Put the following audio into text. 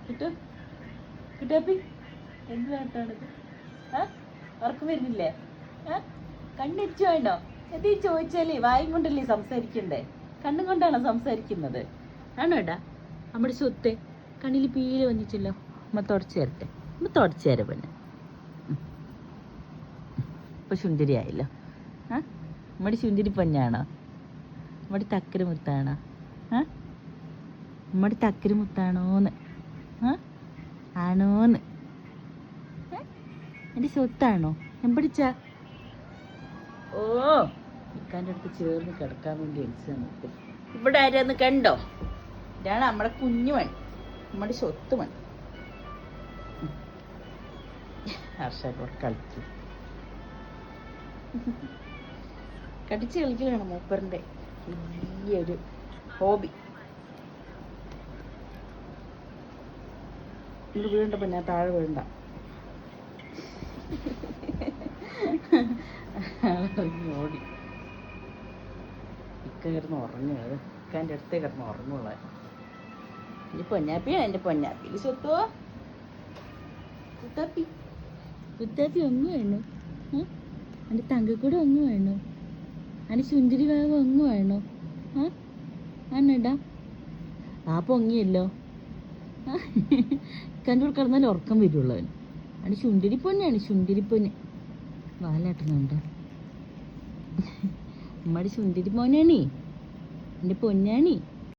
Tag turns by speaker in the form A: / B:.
A: കിട്ടു കിട്ടാപ്പി എന്ത് നാട്ടാണത്? ഉറക്കം വരുന്നില്ലേ? കണ്ണിച്ചു വേണ്ടോ? എന്ത് ചോദിച്ചാലേ വായും കൊണ്ടല്ലേ സംസാരിക്കണ്ടേ? കണ്ണും കൊണ്ടാണോ സംസാരിക്കുന്നത്? ആണോ ഏട്ടാ? നമ്മുടെ സ്വത്ത് കണ്ണിൽ പീല് വന്നിച്ചല്ലോ. അമ്മ തുടച്ചു തരട്ടെ. അമ്മ തുടച്ചു തരാം പിന്നെ. ഇപ്പൊ സുന്ദരിയായല്ലോ. നമ്മുടെ സുന്ദരി പൊന്നാണോ? നമ്മുടെ തക്കര മുത്താണോ? നമ്മുടെ തക്കര മുത്താണോന്ന്? ആണോന്ന്? എൻ്റെ സ്വത്താണോ? ഞാൻ പിടിച്ച ഓ ഇക്കാൻ്റെ അടുത്ത് ചേർന്ന് കിടക്കാൻ വേണ്ടി അടിച്ചു നോക്കും. ഇവിടെ ആരാന്ന് കണ്ടോ? ഇതാണ് നമ്മുടെ കുഞ്ഞുമൺ, നമ്മുടെ സ്വത്തുമൺ. ഹർഷോട് കളിക്കും. കടിച്ച് കളിക്കലാണ് മൂപ്പറിൻ്റെ വലിയൊരു ഹോബി. ഇത് വീണ്ടപ്പോൾ ഞാൻ താഴെ വീണ്ട. ഓടി ഇക്ക കിടന്ന് ഉറങ്ങുന്നത്. ഇക്കാൻ്റെ അടുത്തേ കിടന്ന് ഉറങ്ങുള്ള എൻ്റെ പൊന്നാപ്പിയാണ്. എൻ്റെ പൊന്നാപ്പി സ്വത്തോ കുത്താപ്പി കുത്താപ്പി ഒന്നു വേണോ? എൻ്റെ തങ്കക്കൂടെ ഒന്നു വേണോ? എൻ്റെ സുന്ദരി വാവ് ഒന്നു വേണോ? ആണേടാ ആ പൊങ്ങിയല്ലോ. ഇക്കാൻ്റെ കൂടെ കിടന്നാലും ഉറക്കം വരുള്ളൂ അവന്. അത് ചുണ്ടിരിപ്പൊന്നാണ്, ചുണ്ടിരിപ്പൊന്ന്. വാലാട്ടുന്നുണ്ട്. നമ്മുടെ ചുണ്ടിരി മോനാണേ, എൻ്റെ പൊന്നാണി.